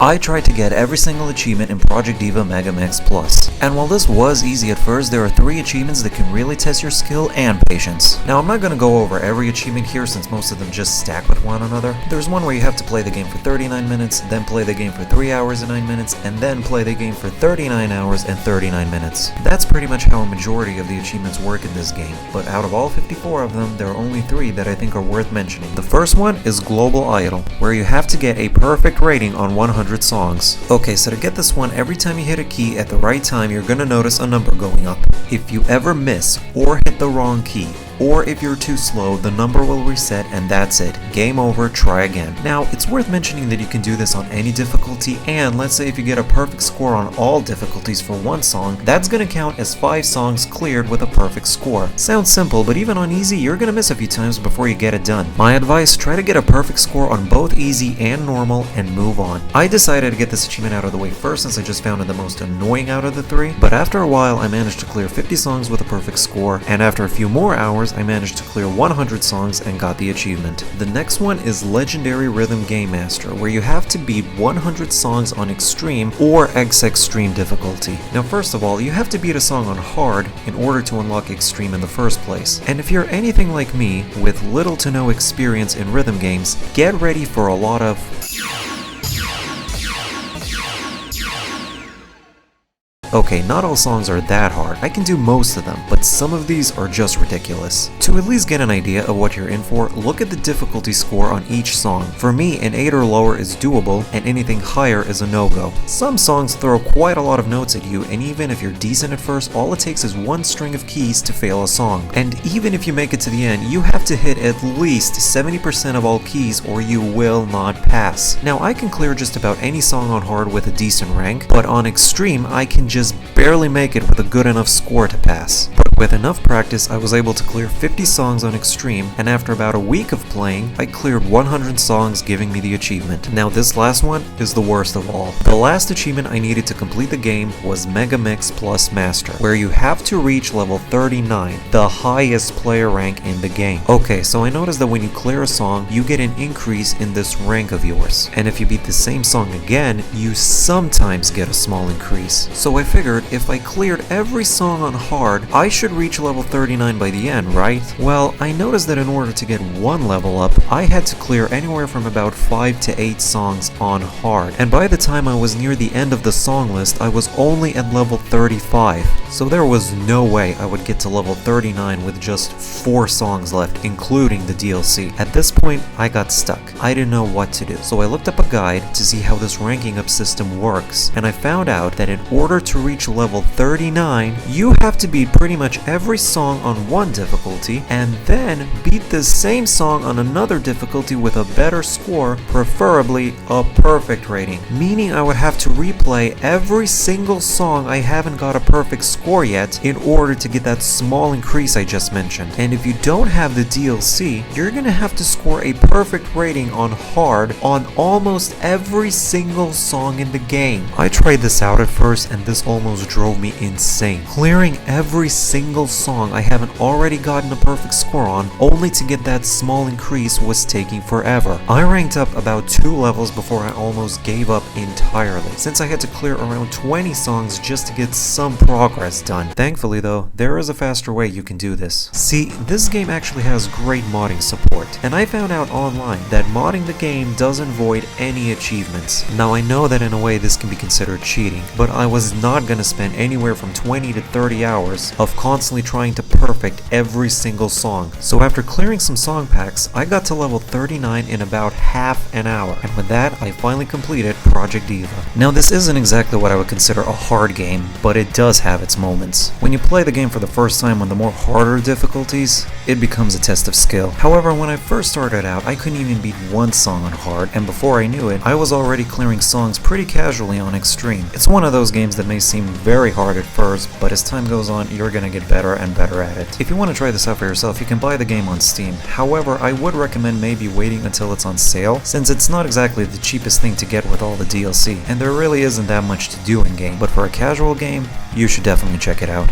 I tried to get every single achievement in Project DIVA Mega Mix Plus, and while this was easy at first, there are 3 achievements that can really test your skill and patience. Now I'm not going to go over every achievement here since most of them just stack with one another. There's one where you have to play the game for 39 minutes, then play the game for 3 hours and 9 minutes, and then play the game for 39 hours and 39 minutes. That's pretty much how a majority of the achievements work in this game, but out of all 54 of them, there are only 3 that I think are worth mentioning. The first one is Global Idol, where you have to get a perfect rating on 100 songs. Okay, so to get this one, every time you hit a key at the right time, you're gonna notice a number going up. If you ever miss or hit the wrong key, or if you're too slow, the number will reset and that's it. Game over, try again. Now, it's worth mentioning that you can do this on any difficulty, and let's say if you get a perfect score on all difficulties for one song, that's gonna count as 5 songs cleared with a perfect score. Sounds simple, but even on easy, you're gonna miss a few times before you get it done. My advice, try to get a perfect score on both easy and normal and move on. I decided to get this achievement out of the way first since I just found it the most annoying out of the 3, but after a while I managed to clear 50 songs with a perfect score, and after a few more hours I managed to clear 100 songs and got the achievement. The next one is Legendary Rhythm Game Master, where you have to beat 100 songs on Extreme or X Extreme difficulty. Now first of all, you have to beat a song on Hard in order to unlock Extreme in the first place. And if you're anything like me, with little to no experience in rhythm games, get ready for a lot of Okay, not all songs are that hard. I can do most of them, but some of these are just ridiculous. To at least get an idea of what you're in for, look at the difficulty score on each song. For me, an 8 or lower is doable, and anything higher is a no-go. Some songs throw quite a lot of notes at you, and even if you're decent at first, all it takes is one string of keys to fail a song. And even if you make it to the end, you have to hit at least 70% of all keys or you will not pass. Now, I can clear just about any song on Hard with a decent rank, but on Extreme, I can just barely make it with a good enough score to pass. But with enough practice, I was able to clear 50 songs on Extreme, and after about a week of playing, I cleared 100 songs, giving me the achievement. Now this last one is the worst of all. The last achievement I needed to complete the game was Mega Mix Plus Master, where you have to reach level 39, the highest player rank in the game. Okay, so I noticed that when you clear a song, you get an increase in this rank of yours, and if you beat the same song again, you sometimes get a small increase. So I figured if I cleared every song on Hard, I should reach level 39 by the end, right? Well, I noticed that in order to get one level up, I had to clear anywhere from about 5 to 8 songs on Hard, and by the time I was near the end of the song list, I was only at level 35, so there was no way I would get to level 39 with just 4 songs left, including the DLC. At this point, I got stuck. I didn't know what to do, so I looked up a guide to see how this ranking up system works, and I found out that in order to reach level 39, you have to beat pretty much every song on one difficulty, and then beat the same song on another difficulty with a better score, preferably a perfect rating. Meaning I would have to replay every single song I haven't got a perfect score yet in order to get that small increase I just mentioned. And if you don't have the DLC, you're gonna have to score a perfect rating on Hard on almost every single song in the game. I tried this out at first, and this almost drove me insane. Clearing every single song I haven't already gotten a perfect score on, only to get that small increase, was taking forever. I ranked up about 2 levels before I almost gave up entirely, since I had to clear around 20 songs just to get some progress done. Thankfully though, there is a faster way you can do this. See, this game actually has great modding support, and I found out online that modding the game doesn't void any achievements. Now I know that in a way this can be considered cheating, but I was not gonna spend anywhere from 20 to 30 hours of constantly trying to perfect every single song. So after clearing some song packs, I got to level 39 in about half an hour, and with that I finally completed Project DIVA. Now this isn't exactly what I would consider a hard game, but it does have its moments. When you play the game for the first time on the more harder difficulties, it becomes a test of skill. However, when I first started out, I couldn't even beat one song on Hard, and before I knew it, I was already clearing songs pretty casually on Extreme. It's one of those games that may seem very hard at first, but as time goes on, you're gonna get better and better at it. If you want to try this out for yourself, you can buy the game on Steam. However, I would recommend maybe waiting until it's on sale, since it's not exactly the cheapest thing to get with all the DLC, and there really isn't that much to do in game. But for a casual game, you should definitely check it out.